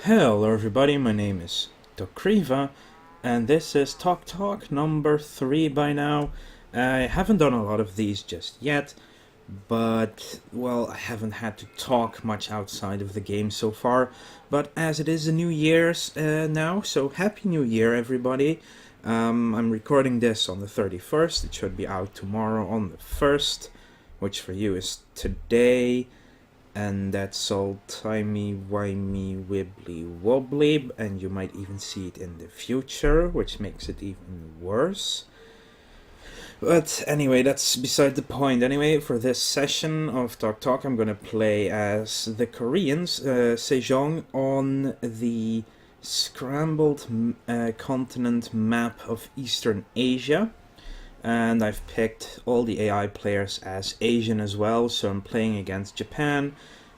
Hello everybody, my name is Dokriva, and this is Talk Talk number 3 by now. I haven't done a lot of these just yet, but, well, I haven't had to talk much outside of the game so far. But as it is a New Year's now, so Happy New Year everybody. I'm recording this on the 31st, it should be out tomorrow on the 1st, which for you is today. And that's all timey-wimey wibbly-wobbly, and you might even see it in the future, which makes it even worse. But anyway, that's beside the point. Anyway, for this session of Talk Talk, I'm gonna play as the Koreans, Sejong, on the scrambled continent map of Eastern Asia. And I've picked all the AI players as Asian as well, so I'm playing against Japan.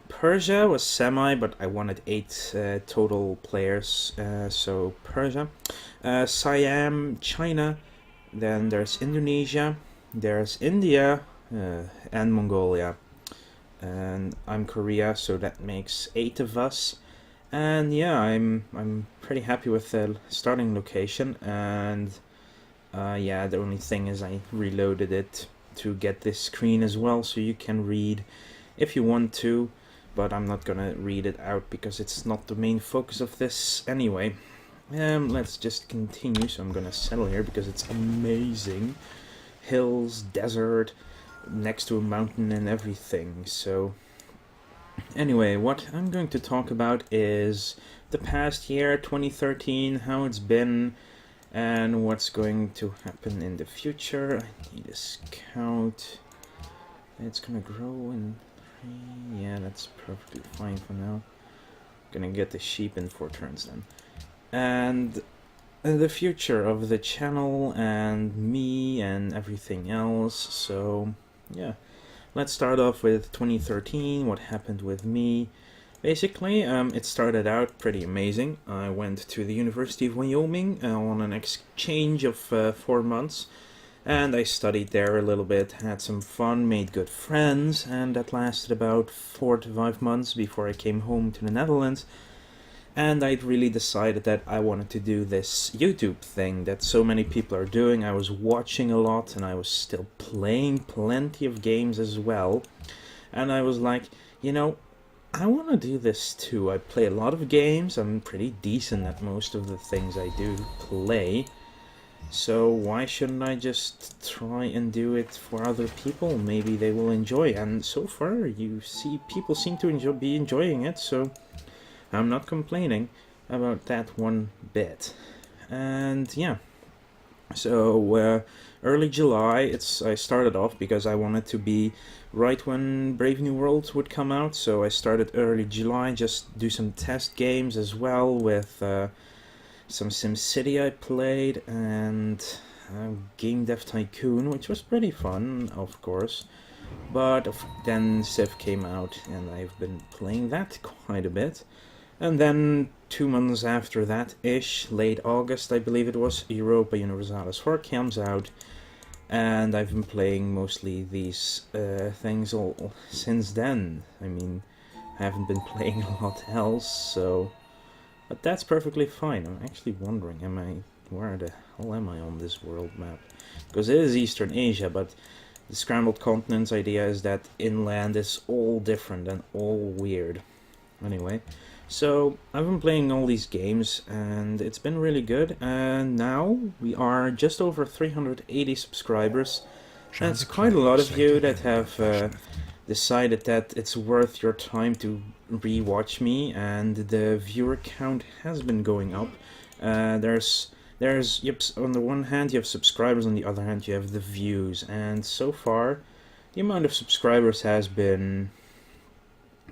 Persia was semi, but I wanted 8 total players, so Persia. Siam, China, then there's Indonesia, there's India, and Mongolia. And I'm Korea, so that makes 8 of us. And yeah, I'm pretty happy with the starting location, and yeah, the only thing is I reloaded it to get this screen as well, so you can read if you want to, but I'm not gonna read it out because it's not the main focus of this anyway. Let's just continue, so I'm gonna settle here because it's amazing. Hills, desert, next to a mountain and everything, so... Anyway, what I'm going to talk about is the past year, 2013, how it's been, and what's going to happen in the future. I need a scout. It's gonna grow in 3. Yeah, that's perfectly fine for now. Gonna get the sheep in 4 turns then. And the future of the channel and me and everything else. So yeah, let's start off with 2013, what happened with me. Basically, it started out pretty amazing. I went to the University of Wyoming on an exchange of 4 months, and I studied there a little bit, had some fun, made good friends, and that lasted about 4 to 5 months before I came home to the Netherlands. And I'd really decided that I wanted to do this YouTube thing that so many people are doing. I was watching a lot, and I was still playing plenty of games as well. And I was like, you know, I want to do this too. I play a lot of games, I'm pretty decent at most of the things I do play. So why shouldn't I just try and do it for other people? Maybe they will enjoy. And so far, you see, people seem to be enjoying it, so I'm not complaining about that one bit. And yeah, so early July, I started off because I wanted to be right when Brave New World would come out, so I started early July, just do some test games as well with some SimCity I played, and Game Dev Tycoon, which was pretty fun, of course. But then Civ came out, and I've been playing that quite a bit. And then 2 months after that-ish, late August I believe it was, Europa Universalis 4 comes out, and I've been playing mostly these things all since then. I mean, I haven't been playing a lot else, so... But that's perfectly fine. I'm actually wondering, where the hell am I on this world map? Because it is Eastern Asia, but the scrambled continents idea is that inland is all different and all weird. Anyway, so I've been playing all these games and it's been really good, and now we are just over 380 subscribers. That's quite a lot of you that have decided that it's worth your time to re-watch me, and the viewer count has been going up. There's yep, on the one hand you have subscribers, on the other hand you have the views, and so far the amount of subscribers has been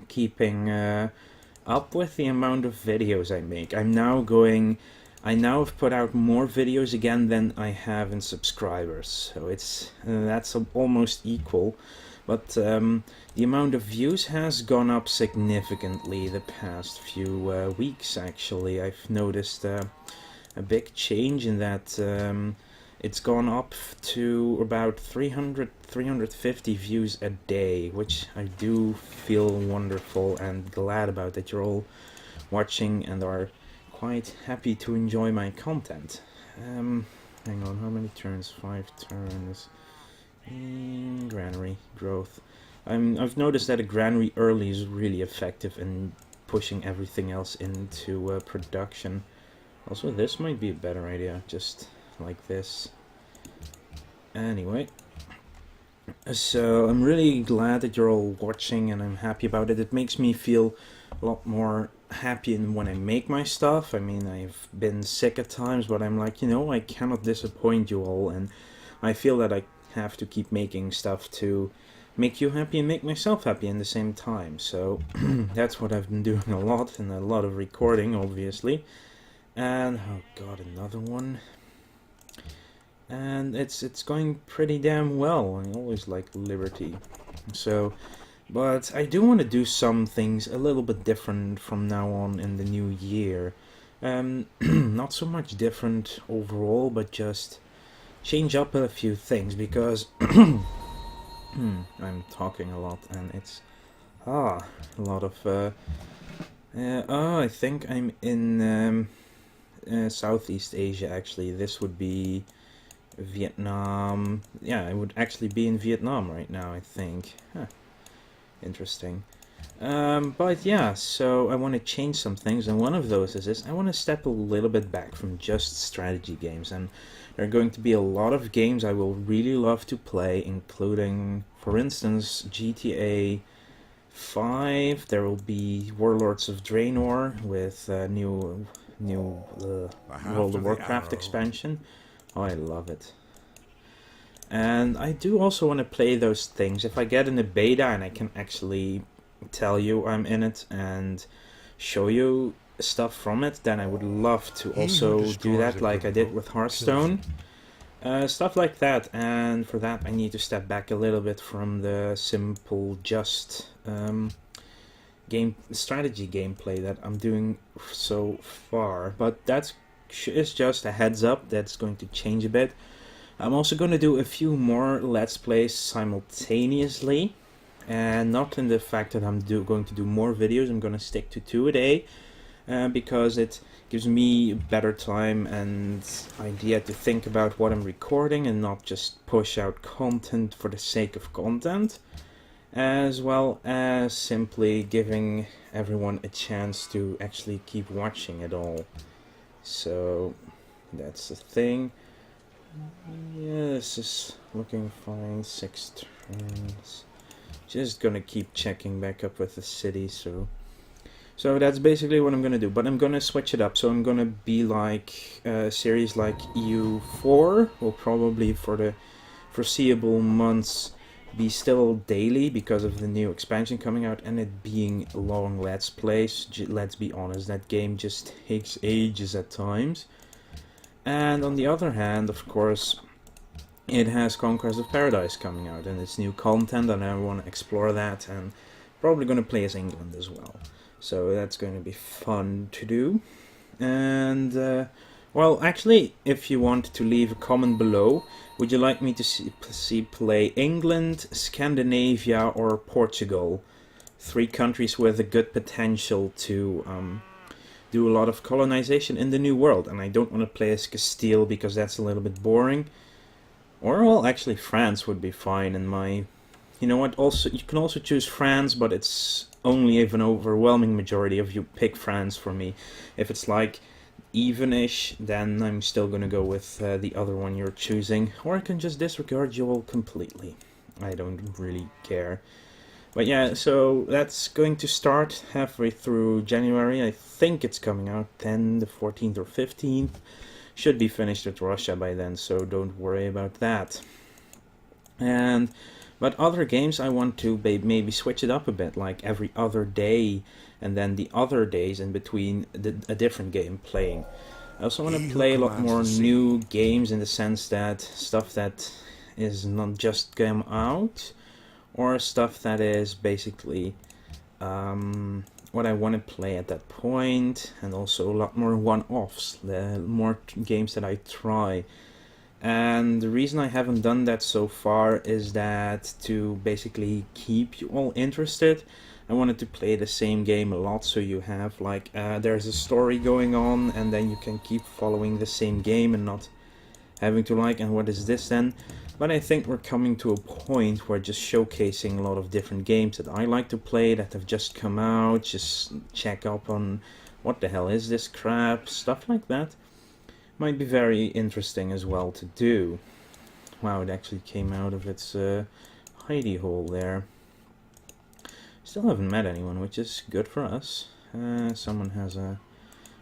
keeping up with the amount of videos I make. I now have put out more videos again than I have in subscribers, so that's almost equal. But the amount of views has gone up significantly the past few weeks, actually. I've noticed a big change in that. It's gone up to about 350 views a day, which I do feel wonderful and glad about, that you're all watching and are quite happy to enjoy my content. Hang on, how many turns? 5 turns. Granary growth. I've noticed that a granary early is really effective in pushing everything else into production. Also, this might be a better idea, just like this. Anyway, so I'm really glad that you're all watching, and I'm happy about it. It makes me feel a lot more happy when I make my stuff. I mean, I've been sick at times, but I'm like, I cannot disappoint you all, and I feel that I have to keep making stuff to make you happy and make myself happy in the same time. So that's what I've been doing a lot, and a lot of recording, obviously. And oh god, another one. And it's going pretty damn well. I always like liberty. So, but I do want to do some things a little bit different from now on in the new year. Not so much different overall, but just change up a few things, because I'm talking a lot, and it's a lot of I think I'm in Southeast Asia. Actually, this would be Vietnam. Yeah, I would actually be in Vietnam right now, I think. Interesting. But yeah, so I want to change some things, and one of those is this. I want to step a little bit back from just strategy games, and there are going to be a lot of games I will really love to play, including, for instance, GTA 5. There will be Warlords of Draenor with new World of Warcraft expansion. Oh, I love it. And I do also want to play those things. If I get in a beta and I can actually tell you I'm in it and show you stuff from it, then I would love to also do that, like I did with Hearthstone. Stuff like that, and for that I need to step back a little bit from the simple just strategy gameplay that I'm doing so far. But that's is just a heads up, that's going to change a bit. I'm also going to do a few more Let's Plays simultaneously, and not in the fact that I'm going to do more videos. I'm going to stick to 2 a day, because it gives me better time and idea to think about what I'm recording, and not just push out content for the sake of content, as well as simply giving everyone a chance to actually keep watching it all. So that's the thing. Yeah, this is looking fine. 6 turns. Just gonna keep checking back up with the city, so that's basically what I'm gonna do. But I'm gonna switch it up, so I'm gonna be like a series like EU4 will probably for the foreseeable months be still daily because of the new expansion coming out, and it being long Let's Plays. Let's be honest, that game just takes ages at times. And on the other hand, of course, it has Conquest of Paradise coming out, and it's new content, and I want to explore that, and probably going to play as England as well. So that's going to be fun to do. And, well, actually, if you want to leave a comment below, would you like me to see play England, Scandinavia, or Portugal? 3 countries with a good potential to do a lot of colonization in the New World. And I don't want to play as Castile because that's a little bit boring. Or, well, actually France would be fine in my... You know what, also you can also choose France, but it's only if an overwhelming majority of you pick France for me. If it's like even-ish, then I'm still gonna go with the other one you're choosing. Or I can just disregard you all completely. I don't really care. But yeah, so that's going to start halfway through January. I think it's coming out then, the 14th or 15th. Should be finished with Russia by then, so don't worry about that. But other games I want to maybe switch it up a bit, like every other day, and then the other days in between a different game playing. I also want to play a lot more new games, in the sense that stuff that is not just come out, or stuff that is basically what I want to play at that point, and also a lot more one-offs, more games that I try. And the reason I haven't done that so far is that to basically keep you all interested, I wanted to play the same game a lot, so you have like there's a story going on, and then you can keep following the same game and not having to like, and what is this then? But I think we're coming to a point where just showcasing a lot of different games that I like to play that have just come out, just check up on what the hell is this crap, stuff like that, might be very interesting as well to do. Wow, it actually came out of its hidey hole there. Still haven't met anyone, which is good for us. Someone has a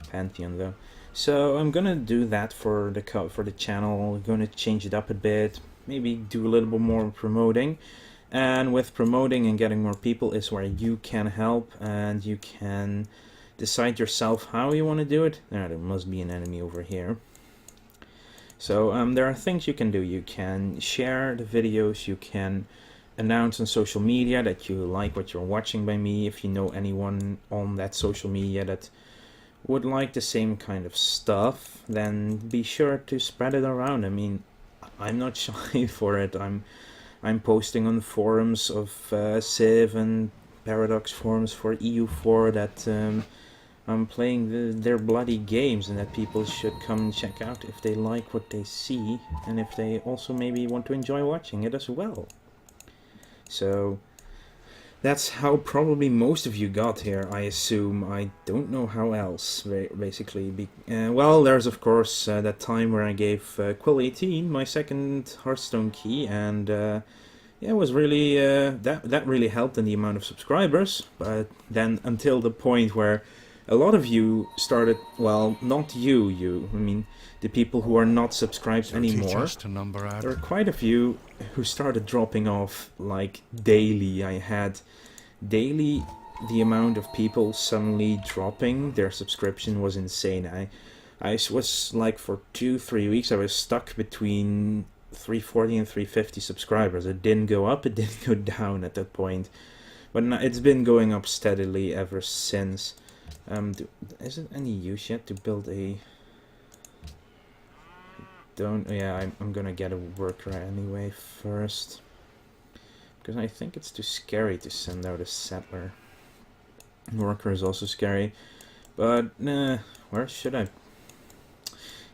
Pantheon though. So I'm gonna do that for the channel. I'm gonna change it up a bit, maybe do a little bit more promoting. And with promoting and getting more people is where you can help, and you can decide yourself how you want to do it. There must be an enemy over here. So there are things you can do. You can share the videos, you can announce on social media that you like what you're watching by me. If you know anyone on that social media that would like the same kind of stuff, then be sure to spread it around. I mean, I'm not shy for it. I'm posting on the forums of Civ and Paradox forums for EU4 that I'm playing their bloody games, and that people should come and check out if they like what they see, and if they also maybe want to enjoy watching it as well. So that's how probably most of you got here, I assume. I don't know how else, basically. Well, there's of course that time where I gave Quill18 my second Hearthstone key, and yeah, it was really that really helped in the amount of subscribers. But then until the point where a lot of you started, well, not you, I mean the people who are not subscribed anymore. There are quite a few who started dropping off like daily. I had daily the amount of people suddenly dropping their subscription was insane. I was like for 2-3 weeks I was stuck between 340 and 350 subscribers. It didn't go up, it didn't go down at that point, but it's been going up steadily ever since. Is it any use yet to build a... I'm gonna get a worker anyway first, because I think it's too scary to send out a settler. Worker is also scary, but where should I?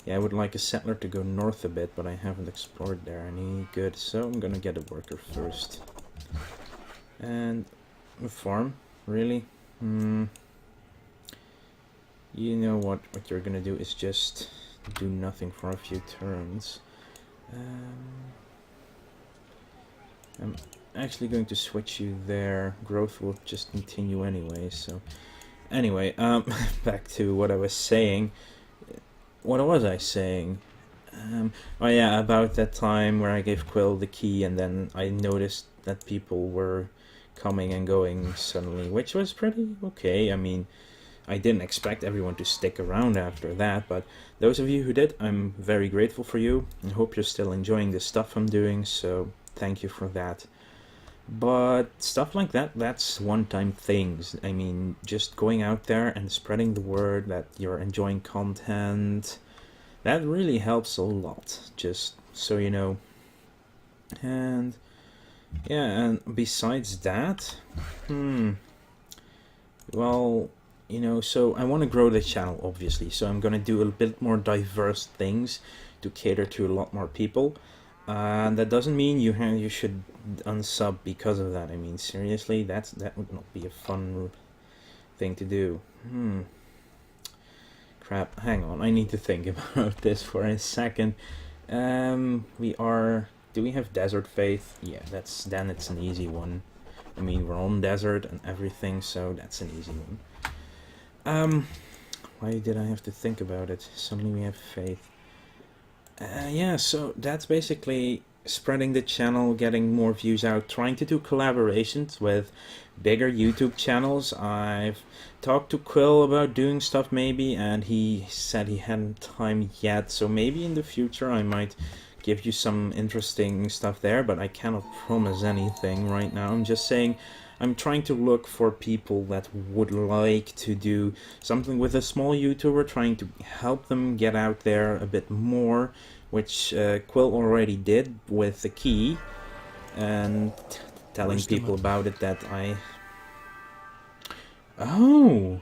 Yeah, I would like a settler to go north a bit, but I haven't explored there any good, so I'm gonna get a worker first. And a farm, really? You know what you're gonna do is just do nothing for a few turns. I'm actually going to switch you there. Growth will just continue anyway, so... Anyway, back to what I was saying. What was I saying? Oh yeah, about that time where I gave Quill the key, and then I noticed that people were coming and going suddenly, which was pretty okay. I mean, I didn't expect everyone to stick around after that, but those of you who did, I'm very grateful for you, and hope you're still enjoying the stuff I'm doing, so thank you for that. But stuff like that, that's one-time things. I mean, just going out there and spreading the word that you're enjoying content, that really helps a lot, just so you know. And yeah, and besides that, well, you know, so I want to grow the channel, obviously, so I'm going to do a bit more diverse things to cater to a lot more people. And that doesn't mean you should unsub because of that. I mean, seriously, that would not be a fun thing to do. Crap, hang on, I need to think about this for a second. Do we have Desert Faith? Yeah, then it's an easy one. I mean, we're on desert and everything, so that's an easy one. Why did I have to think about it? Suddenly we have Faith. Yeah, so that's basically spreading the channel, getting more views out, trying to do collaborations with bigger YouTube channels. I've talked to Quill about doing stuff maybe, and he said he hadn't time yet, so maybe in the future I might give you some interesting stuff there, but I cannot promise anything right now. I'm just saying I'm trying to look for people that would like to do something with a small YouTuber, trying to help them get out there a bit more, which Quill already did with the key, and telling people about it that Oh!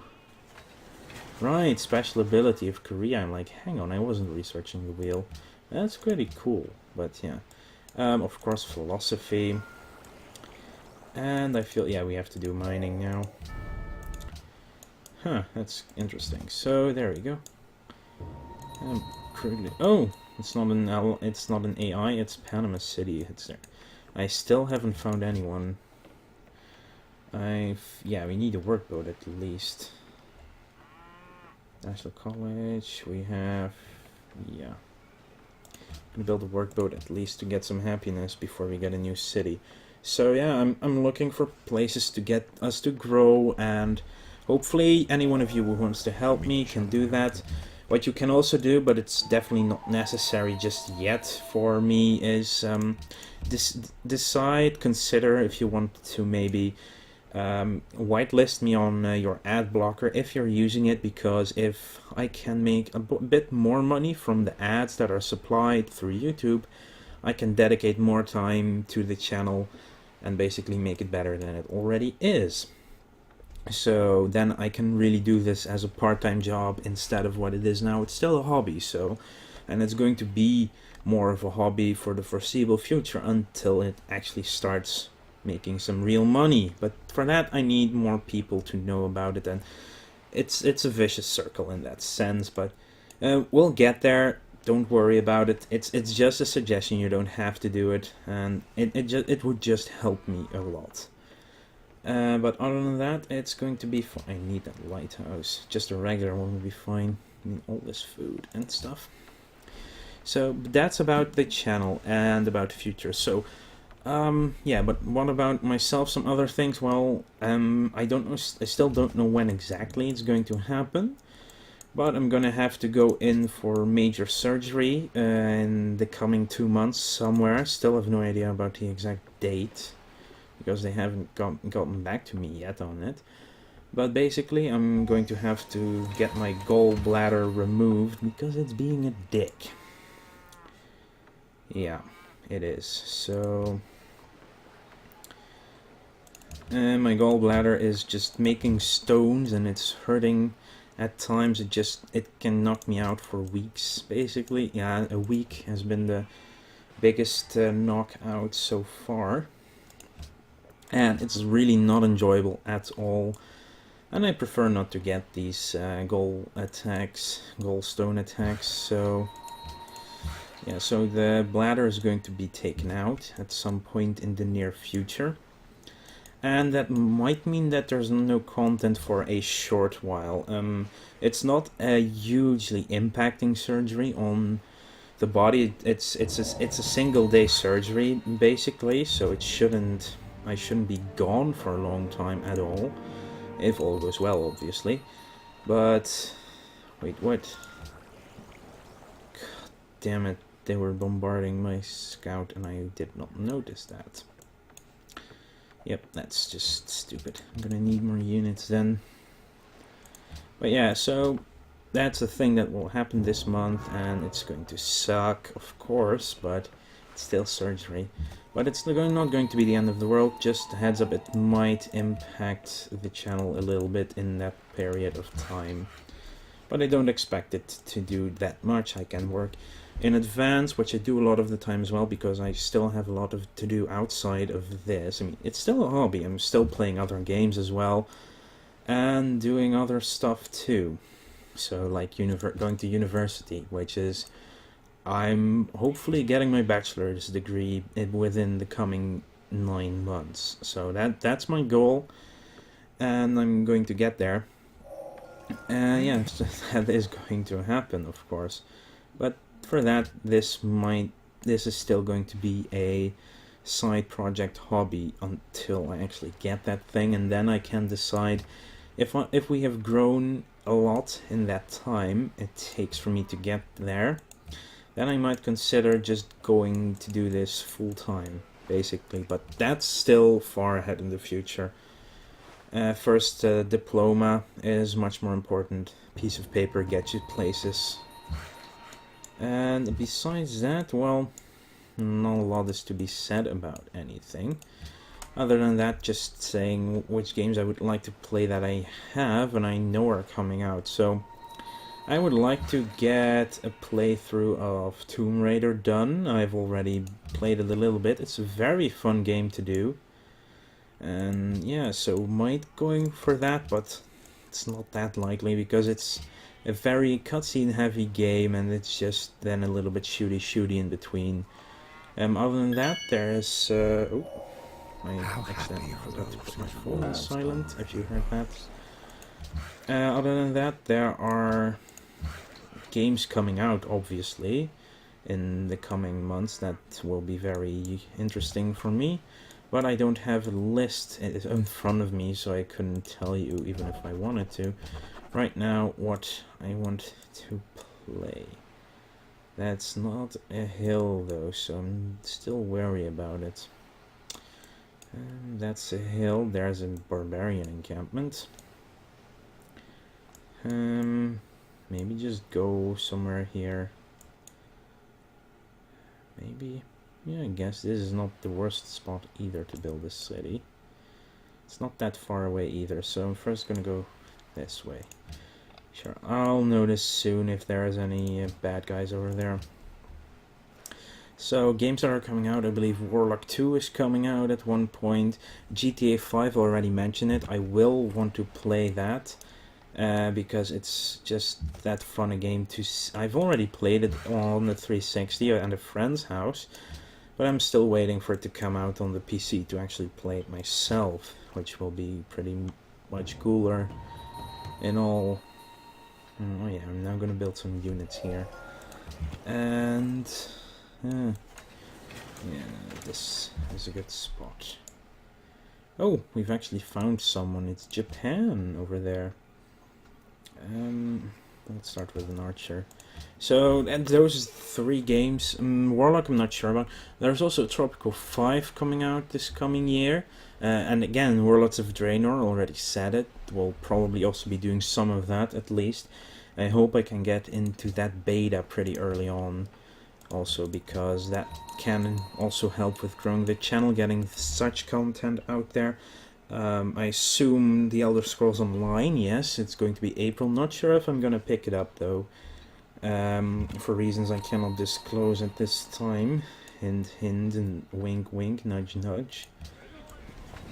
Right, special ability of Korea. I'm like, hang on, I wasn't researching the wheel. That's pretty cool, but yeah. Of course, philosophy. And I feel, yeah, we have to do mining now. Huh, that's interesting. So, there we go. Oh! It's not an AI, it's Panama City. It's there. I still haven't found anyone. Yeah, we need a workboat at least. National College, we have, yeah. Gonna build a workboat at least to get some happiness before we get a new city. So yeah, I'm looking for places to get us to grow, and hopefully any one of you who wants to help me can do that. What you can also do, but it's definitely not necessary just yet for me, is consider if you want to maybe whitelist me on your ad blocker if you're using it, because if I can make a bit more money from the ads that are supplied through YouTube, I can dedicate more time to the channel and basically make it better than it already is. So then I can really do this as a part-time job instead of what it is now. It's still a hobby, so, and it's going to be more of a hobby for the foreseeable future until it actually starts making some real money. But for that I need more people to know about it, and it's a vicious circle in that sense, but we'll get there. Don't worry about it. It's just a suggestion. You don't have to do it, and it would just help me a lot. But other than that, it's going to be fine. I need that lighthouse. Just a regular one will be fine. I need all this food and stuff. So that's about the channel and about the future. So yeah, but what about myself? Some other things? Well, I don't know. I still don't know when exactly it's going to happen. But I'm gonna have to go in for major surgery in the coming 2 months somewhere. Still have no idea about the exact date, because they haven't gotten back to me yet on it. But basically, I'm going to have to get my gallbladder removed because it's being a dick. Yeah, it is. So my gallbladder is just making stones, and it's hurting. At times it can knock me out for weeks, basically. Yeah, a week has been the biggest knockout so far. And it's really not enjoyable at all. And I prefer not to get these gallstone attacks, so... Yeah, so the bladder is going to be taken out at some point in the near future. And that might mean that there's no content for a short while. It's not a hugely impacting surgery on the body. It's a single day surgery basically, so I shouldn't be gone for a long time at all, if all goes well, obviously. But wait, what? God damn it! They were bombarding my scout, and I did not notice that. Yep, that's just stupid. I'm gonna need more units then. But yeah, so that's a thing that will happen this month, and it's going to suck, of course, but it's still surgery. But it's not going to be the end of the world. Just a heads up, it might impact the channel a little bit in that period of time. But I don't expect it to do that much. I can work in advance, which I do a lot of the time as well, because I still have a lot to do outside of this. I mean, it's still a hobby. I'm still playing other games as well, and doing other stuff too. So like going to university, which is, I'm hopefully getting my bachelor's degree within the coming 9 months. So that's my goal, and I'm going to get there. Yeah, that is going to happen, of course. But for that, this is still going to be a side project hobby until I actually get that thing, and then I can decide if we have grown a lot in that time it takes for me to get there, then I might consider just going to do this full time, basically. But that's still far ahead in the future. First, diploma is much more important. Piece of paper gets you places. And besides that, well, not a lot is to be said about anything. Other than that, just saying which games I would like to play that I have and I know are coming out. So I would like to get a playthrough of Tomb Raider done. I've already played it a little bit. It's a very fun game to do. And yeah, so might going for that, but it's not that likely because it's a very cutscene heavy game and it's just then a little bit shooty in between. Other than that, there's I accidentally forgot to put my phone on silent, if you heard that. Other than that, there are games coming out, obviously, in the coming months that will be very interesting for me. But I don't have a list in front of me, so I couldn't tell you even if I wanted to. Right now, what I want to play. That's not a hill, though, so I'm still wary about it. That's a hill. There's a barbarian encampment. Maybe just go somewhere here. Maybe. Yeah, I guess this is not the worst spot either to build a city. It's not that far away either, so I'm first gonna go this way. Sure, I'll notice soon if there's any bad guys over there. So, games that are coming out, I believe Warlock 2 is coming out at one point. GTA 5, already mentioned it. I will want to play that. Because it's just that fun a game to... I've already played it on the 360 at a friend's house. But I'm still waiting for it to come out on the PC to actually play it myself. Which will be pretty much cooler in all... Oh yeah, I'm now gonna build some units here. And... yeah, this is a good spot. Oh, we've actually found someone. It's Japan over there. Let's start with an archer. So, and those 3 games. Warlock I'm not sure about. There's also Tropical 5 coming out this coming year. And again, Warlords of Draenor, already said it. We'll probably also be doing some of that, at least. I hope I can get into that beta pretty early on. Also, because that can also help with growing the channel, getting such content out there. I assume The Elder Scrolls Online, yes, it's going to be April. Not sure if I'm going to pick it up, though. For reasons I cannot disclose at this time. Hint, hint, and wink, wink, nudge, nudge.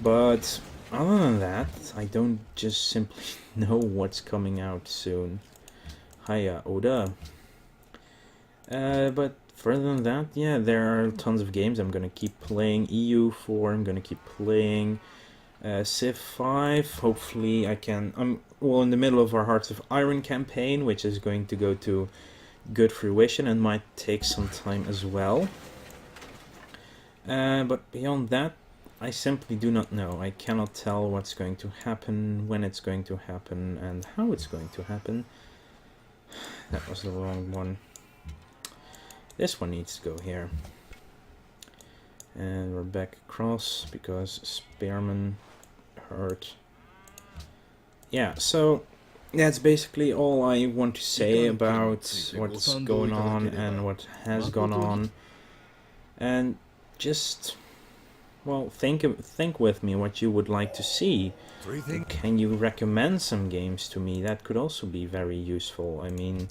But other than that, I don't just simply know what's coming out soon. Hiya, Oda. But further than that, yeah, there are tons of games I'm going to keep playing. EU4, I'm going to keep playing. Civ 5, hopefully I can... I'm in the middle of our Hearts of Iron campaign, which is going to go to good fruition and might take some time as well. But beyond that, I simply do not know. I cannot tell what's going to happen, when it's going to happen, and how it's going to happen. That was the wrong one. This one needs to go here. And we're back across because Spearman hurt. Yeah, so that's basically all I want to say about what's going on and what has gone on. And just, well, think with me what you would like to see. Can you recommend some games to me? That could also be very useful. I mean,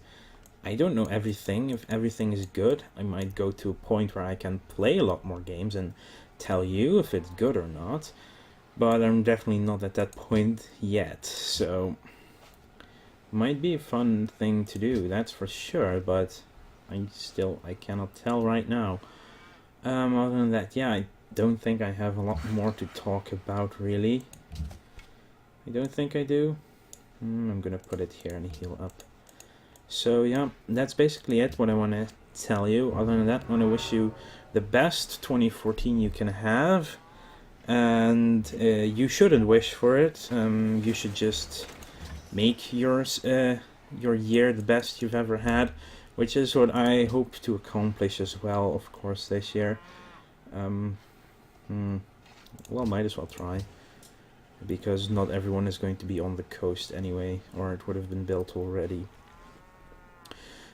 I don't know everything. If everything is good, I might go to a point where I can play a lot more games and tell you if it's good or not. But I'm definitely not at that point yet, so might be a fun thing to do, that's for sure, but I cannot tell right now. Other than that, yeah, I don't think I have a lot more to talk about, really. I don't think I do. I'm gonna put it here and heal up. So yeah, that's basically it, what I want to tell you. Other than that, I want to wish you the best 2014 you can have. And you shouldn't wish for it. You should just make your year the best you've ever had, which is what I hope to accomplish as well, of course, this year. Well, might as well try, because not everyone is going to be on the coast anyway, or it would have been built already.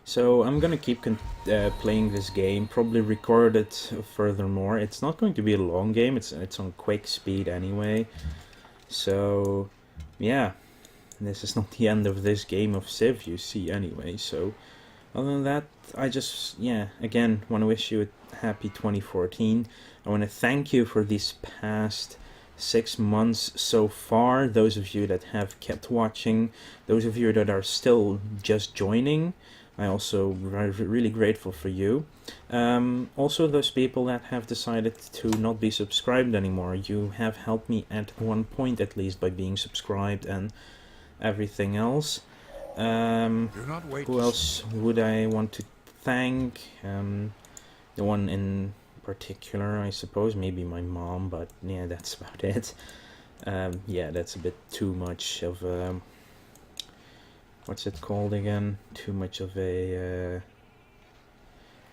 So I'm gonna keep playing this game, probably record it furthermore. It's not going to be a long game, it's on quick speed anyway. So yeah, this is not the end of this game of Civ, you see, anyway. So other than that, I just, yeah, again, want to wish you a happy 2014. I want to thank you for these past 6 months so far, those of you that have kept watching, those of you that are still just joining. I also really grateful for you. Also, those people that have decided to not be subscribed anymore, you have helped me at one point at least by being subscribed and everything else. Who else would I want to thank? The one in particular, I suppose, maybe my mom, but yeah, that's about it. Yeah, that's a bit too much of a... what's it called again? Too much of a...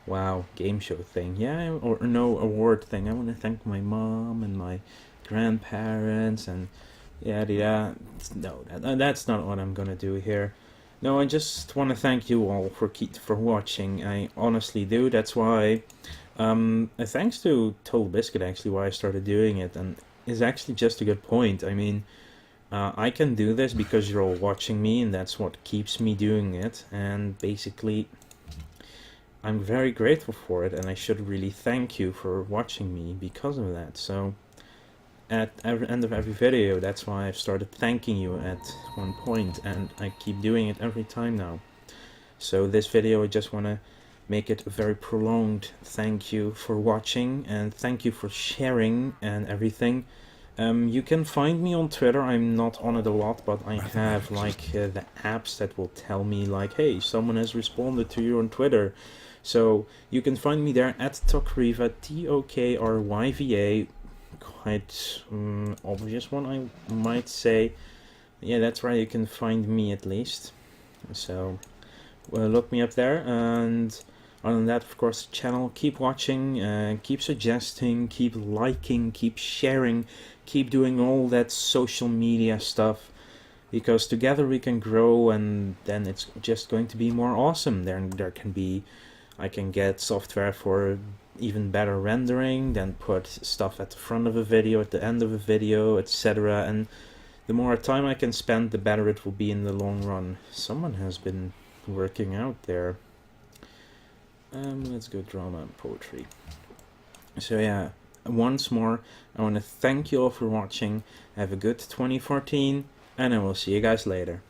wow, game show thing. Yeah, or no, award thing. I want to thank my mom and my grandparents and... yeah, no, that's not what I'm gonna do here. No, I just want to thank you all for watching. I honestly do. That's why, thanks to Total Biscuit actually, why I started doing it, and is actually just a good point. I mean, I can do this because you're all watching me, and that's what keeps me doing it. And basically, I'm very grateful for it, and I should really thank you for watching me because of that. So at every end of every video, that's why I've started thanking you at one point, and I keep doing it every time now. So this video, I just want to make it a very prolonged thank you for watching, and thank you for sharing and everything. You can find me on Twitter. I'm not on it a lot, but I have like the apps that will tell me like, hey, someone has responded to you on Twitter. So you can find me there at Tokryva, Tokryva. Quite obvious one, I might say. Yeah, that's where you can find me at least. So look me up there, and other than that, of course, channel, keep watching, keep suggesting, keep liking, keep sharing, keep doing all that social media stuff, because together we can grow, and then it's just going to be more awesome. There can be, I can get software for even better rendering, then put stuff at the front of a video, at the end of a video, etc. And the more time I can spend, the better it will be in the long run. Someone has been working out there. Let's go drama and poetry. So yeah, once more, I want to thank you all for watching. Have a good 2014, and I will see you guys later.